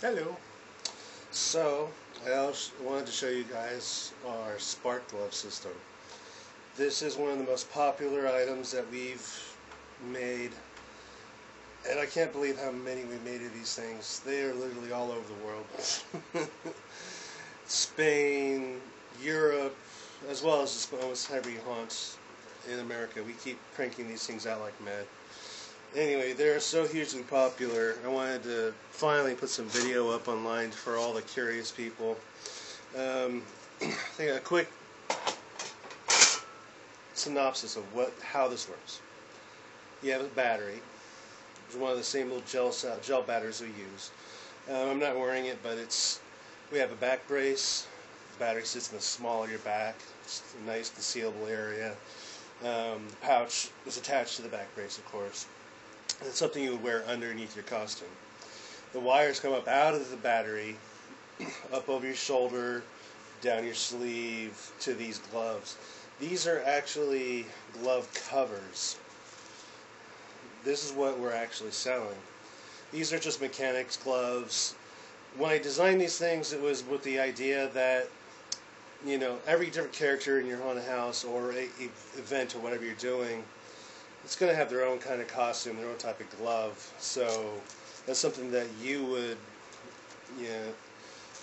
Hello. So, I also wanted to show you guys our Spark Glove system. This is one of the most popular items that we've made, and I can't believe how many we made of these things. They are literally all over the world. Spain, Europe, as well as the most heavy haunts in America. We keep cranking these things out like mad. Anyway, they're so hugely popular, I wanted to finally put some video up online for all the curious people. I think a quick synopsis of how this works. You have a battery. It's one of the same little gel batteries we use. I'm not wearing it, but we have a back brace. The battery sits in the small of your back. It's a nice concealable area. The pouch is attached to the back brace, of course. It's something you would wear underneath your costume. The wires come up out of the battery, up over your shoulder, down your sleeve, to these gloves. These are actually glove covers. This is what we're actually selling. These are just mechanics gloves. When I designed these things, it was with the idea that, you know, every different character in your haunted house or a event or whatever you're doing, it's going to have their own kind of costume, their own type of glove. So that's something that you would,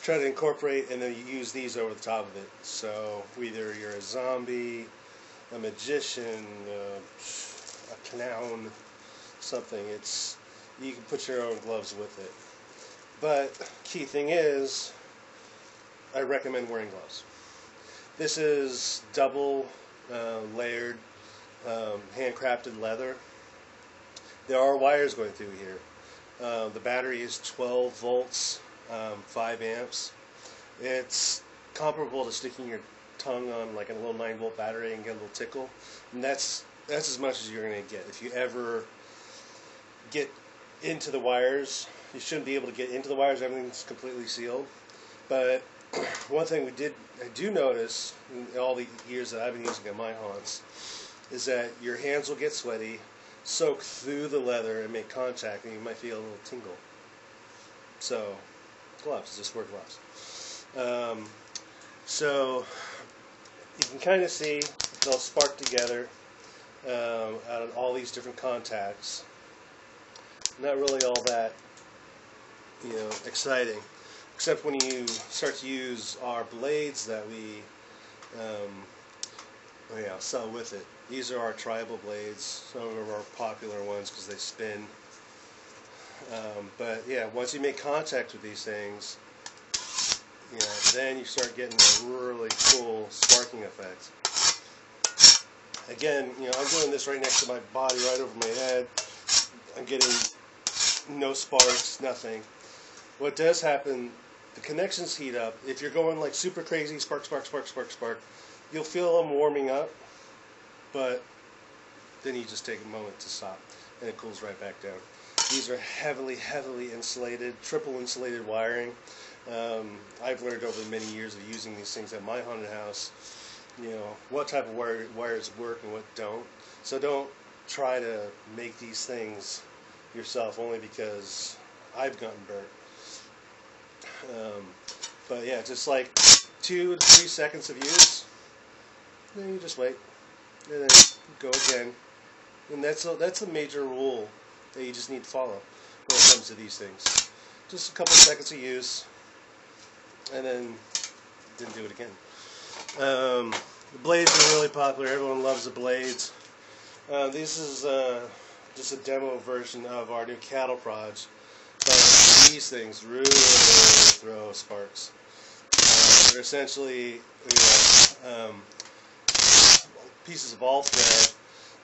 try to incorporate, and then you use these over the top of it. So whether you're a zombie, a magician, a clown, something, you can put your own gloves with it. But key thing is, I recommend wearing gloves. This is double layered handcrafted leather. There are wires going through here. The battery is 12 volts, 5 amps. It's comparable to sticking your tongue on like a little 9-volt battery and get a little tickle. And that's as much as you're going to get. If you ever get into the wires, you shouldn't be able to get into the wires. Everything's completely sealed. But one thing I do notice in all the years that I've been using at my haunts, is that your hands will get sweaty, soak through the leather, and make contact, and you might feel a little tingle. So, gloves, just wear gloves. So, you can kind of see they'll spark together out of all these different contacts. Not really all that, exciting, except when you start to use our blades that we sell with it. These are our tribal blades, some of our popular ones because they spin. But yeah, once you make contact with these things, then you start getting a really cool sparking effect. Again, I'm doing this right next to my body, right over my head. I'm getting no sparks, nothing. What does happen, the connections heat up. If you're going like super crazy, spark, spark, spark, spark, spark, you'll feel them warming up, but then you just take a moment to stop, and it cools right back down. These are heavily, heavily insulated, triple insulated wiring. I've learned over many years of using these things at my haunted house, what type of wires work and what don't. So don't try to make these things yourself, only because I've gotten burnt. But yeah, just like 2 to 3 seconds of use, then you just wait, and then go again. And that's a major rule that you just need to follow when it comes to these things. Just a couple seconds of use, and then do it again. The blades are really popular. Everyone loves the blades. This is just a demo version of our new cattle prods. But these things really throw sparks. They're essentially pieces of all thread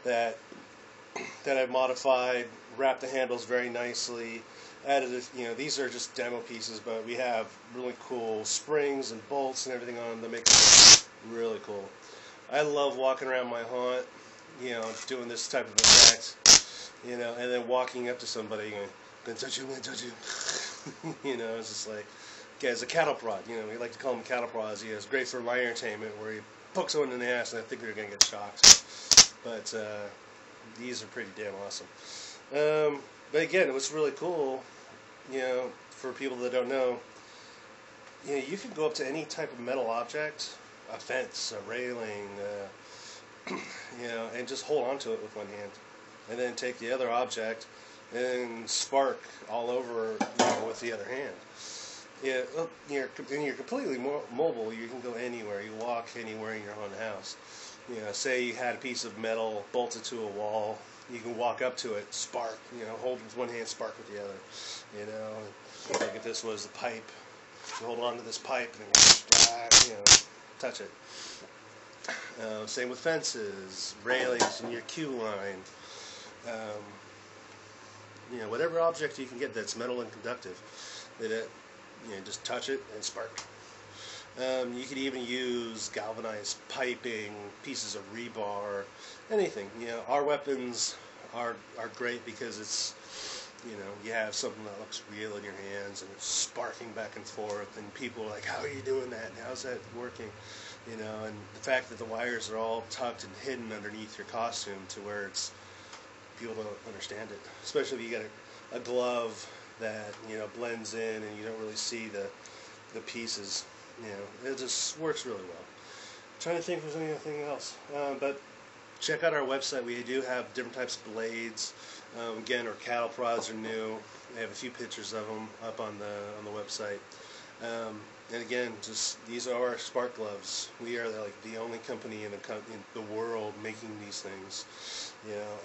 that I've modified, wrapped the handles very nicely, added these are just demo pieces, but we have really cool springs and bolts and everything on them that make it really cool. I love walking around my haunt, doing this type of effect, and then walking up to somebody and going, touch you, touch you. It's just like, yeah, it's a cattle prod. We like to call them cattle prods. It's great for my entertainment, where you poke someone in the ass and I think they're going to get shocked. But these are pretty damn awesome. But again, what's really cool, for people that don't know, you can go up to any type of metal object, a fence, a railing, and just hold onto it with one hand, and then take the other object and spark all over with the other hand. You're completely mobile. You can go anywhere. You walk anywhere in your own house. Say you had a piece of metal bolted to a wall. You can walk up to it, spark. Hold with one hand, spark with the other. Like if this was a pipe, you hold on to this pipe and touch it. Same with fences, railings, and your queue line. Whatever object you can get that's metal and conductive, just touch it and spark. You could even use galvanized piping, pieces of rebar, anything. Our weapons are great because it's, you have something that looks real in your hands and it's sparking back and forth, and people are like, how are you doing that? How's that working? And the fact that the wires are all tucked and hidden underneath your costume to where people don't understand it. Especially if you got a glove that blends in and you don't really see the pieces. It just works really well. I'm trying to think if there's anything else, but check out our website. We do have different types of blades. Again, our cattle prods are new. We have a few pictures of them up on the website. And again, these are our Spark Gloves. We are like the only company in the world making these things.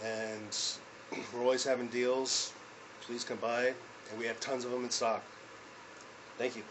And we're always having deals. Please come by, and we have tons of them in stock. Thank you.